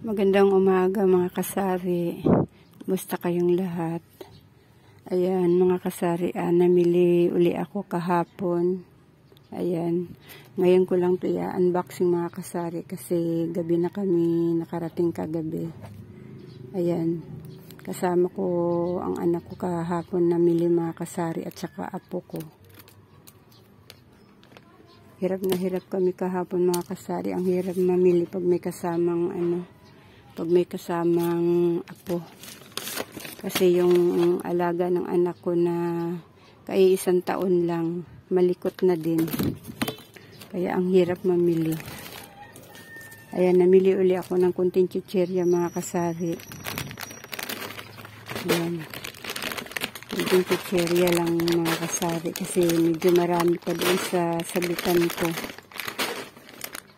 Magandang umaga mga kasari. Kumusta kayong lahat? Ayan mga kasari, namili uli ako kahapon. Ayan. Ngayon ko lang unboxing mga kasari kasi gabi na kami nakarating kagabi. Ayan. Kasama ko ang anak ko kahapon namili mga kasari at saka apo ko. Hirap na hirap kami kahapon mga kasari. Ang hirap mamili pag may kasamang pag may kasamang apo. Kasi yung alaga ng anak ko na kay 1 taon lang, malikot na din. Kaya ang hirap mamili. Ayan, namili uli ako ng kunting chichirya mga kasari. Ayan. Kunting chichirya lang mga kasari kasi medyo marami pa doon sa sabitan ko.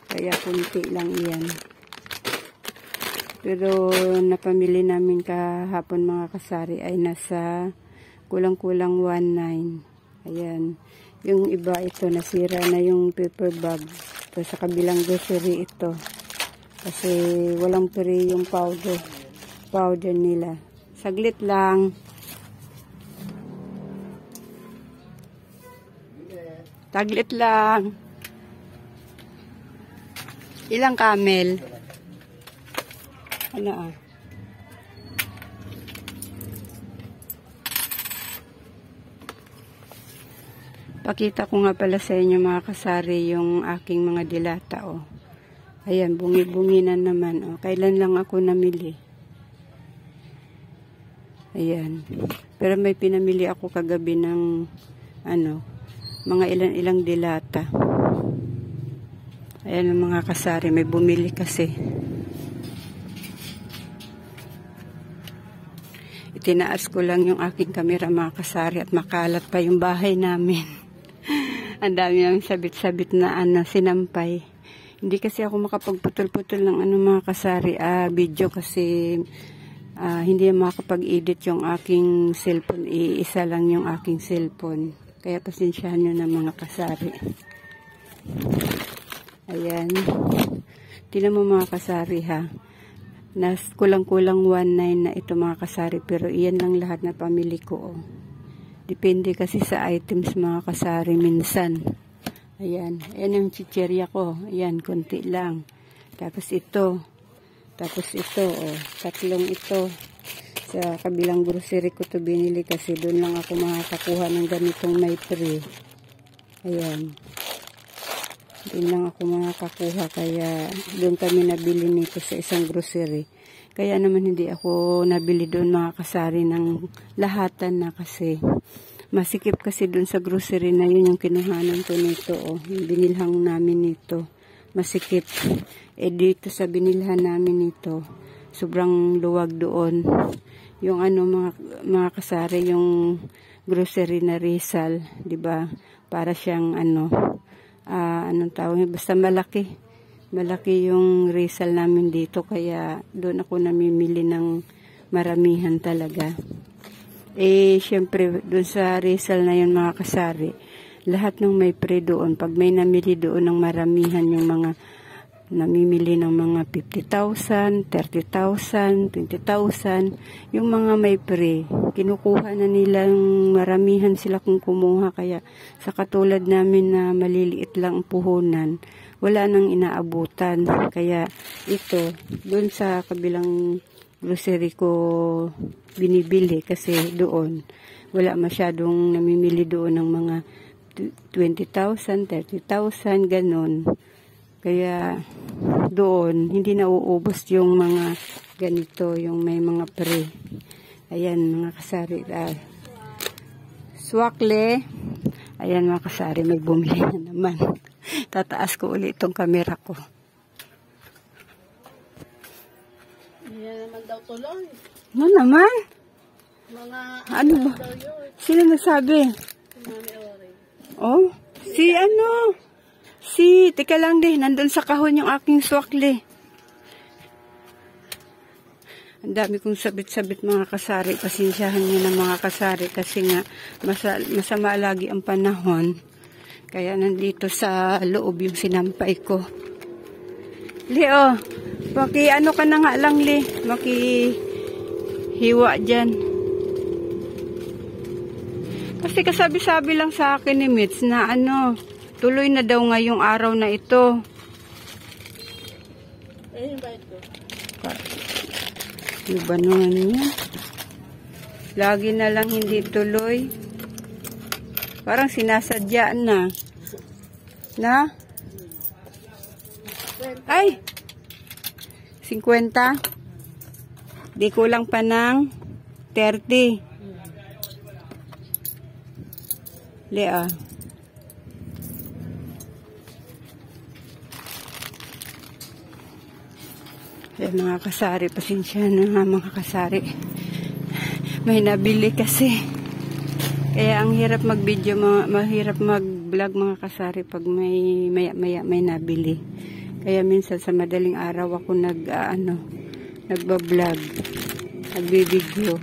Kaya kunti lang yan. Pero napamili namin kahapon mga kasari ay nasa kulang-kulang 1.9. Ayan. Yung iba ito nasira na yung paper bag. Ito sa kabilang grocery ito. Kasi walang peri yung powder nila. Saglit lang. Saglit lang. Ilang camel? Pakita ko nga pala sa inyo mga kasari yung aking mga dilata Ayan, bungi-bungi na naman Kailan lang ako namili. Ayan. Pero may pinamili ako kagabi ng mga ilang dilata. Ayan ang mga kasari, may bumili kasi. Tinaas ko lang yung aking kamera mga kasari at makalat pa yung bahay namin. Ang dami ng sabit-sabit na sinampay. Hindi kasi ako makapagputol-putol ng mga kasari video kasi hindi makapag-edit yung aking cellphone. Iisa lang yung aking cellphone. Kaya pasensyahan nyo na mga kasari. Ayan. Tingnan mo mga kasari kulang-kulang 1.9 na ito mga kasari, pero iyan lang lahat na pamili ko Depende kasi sa items mga kasari minsan. Ayan, ayan yung chichirya ko. Ayan, konti lang. Tapos ito tatlong ito. Sa kabilang grocery ko to binili kasi doon lang ako makakakuha ng ganitong may pre. Ayan. Doon lang ako makakakuha kaya doon kami nabili nito sa isang grocery. Kaya naman hindi ako nabili doon mga kasari ng lahatan na kasi masikip kasi doon sa grocery na yun yung kinuhanan ko nito yung binilhan namin nito. Masikip. Dito sa binilhan namin nito sobrang luwag doon. Yung mga kasari yung grocery na Rizal, 'di ba? Para siyang anong tawag, basta malaki yung Rizal namin dito kaya doon ako namimili ng maramihan talaga. Syempre doon sa Rizal na yun mga kasari, lahat ng may pre doon, pag may namili doon ng maramihan, yung mga namimili ng mga 50,000, 30,000, 20,000, yung mga may pre, kinukuha na nilang maramihan sila kung kumuha. Kaya sa katulad namin na maliliit lang ang puhunan, wala nang inaabutan. Kaya ito, dun sa kabilang grocery ko binibili kasi doon wala masyadong namimili doon ng mga 20,000, 30,000, ganun. Kaya doon, hindi nauubos yung mga ganito, yung may mga pre. Ayan mga kasari. Swakle. Ayan mga kasari, may bumili na naman. Tataas ko ulit itong camera ko. Yan naman daw tuloy. Ano naman? Mga ba? Sino nagsabi? Teka lang din, nandun sa kahon yung aking swakle. Ang dami kong sabit-sabit mga kasari. Pasensyahan nyo na mga kasari kasi nga masama lagi ang panahon. Kaya nandito sa loob yung sinampay ko. Li, oh. Ano ka na nga lang, Li. Hiwa dyan. Kasi kasabi-sabi lang sa akin ni Mitz na tuloy na daw ngayong araw na ito. Ayun ba ito? Ano ba naman yan? Lagi na lang hindi tuloy. Parang sinasadya na. Na? Ay! 50? Di kulang pa ng 30. Lea. Mga kasari, pasensya na nga mga kasari. May nabili kasi. Kaya ang hirap mag-video, mahirap mag-vlog mga kasari pag may nabili. Kaya minsan sa madaling araw ako nagba-vlog, nagbi-video.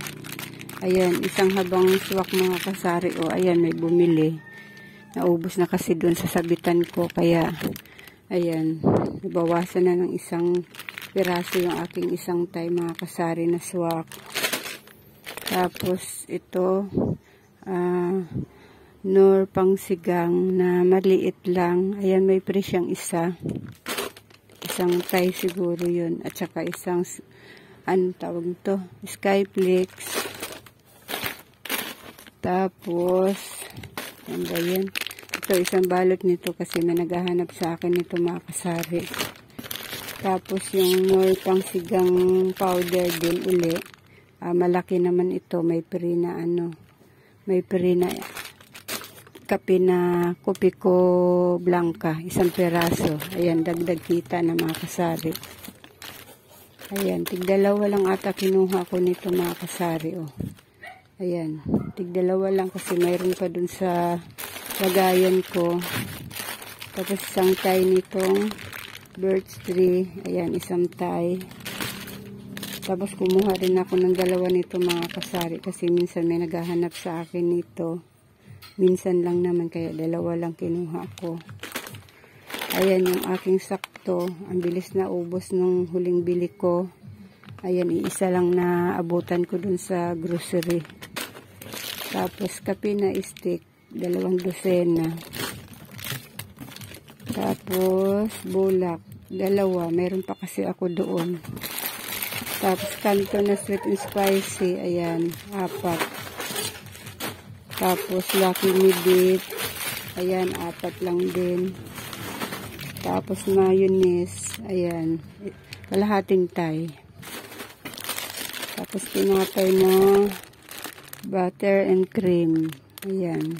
Ayan, isang habang swak mga kasari. O, ayan, may bumili. Naubos na kasi doon sa sabitan ko. Kaya, ayan, nabawasan na ng isang piraso yung aking isang tay mga kasari na swak. Tapos, ito, Nor pangsigang na maliit lang. Ayan, may presyang isa. Isang tay siguro yun. At saka isang, tawag ito? Skyflex. Tapos, ano ba yan? Ito, isang balot nito kasi may naghahanap sa akin nito mga kasari. Tapos, yung Nor pangsigang powder din uli. Malaki naman ito. May pre na may pre na kape na Kopiko Blanca. Isang peraso. Ayan, dagdag kita na mga kasari. Ayan, tigdalawa lang ata kinuha ko nito mga kasari. Oh. Ayan, tigdalawa lang kasi mayroon pa dun sa lagayan ko. Tapos isang tie nitong birch tree. Ayan, isang tie. Tapos kumuha rin ako ng dalawa nito mga kasari kasi minsan may naghahanap sa akin nito. Minsan lang naman kaya dalawa lang kinuha ko. Ayan yung aking sakto. Ang bilis na ubos nung huling bili ko. Ayan, iisa lang na abutan ko dun sa grocery. Tapos kape na stick, 2 dosena. Tapos bulak, 2. Meron pa kasi ako doon. Tapos kanto na sweet and spicy, ayan, 4. Tapos Lucky Me Dip, ayan, 4 lang din. Tapos mayonnaise, ayan, kalahating tay. Tapos tinapay na butter and cream, ayan.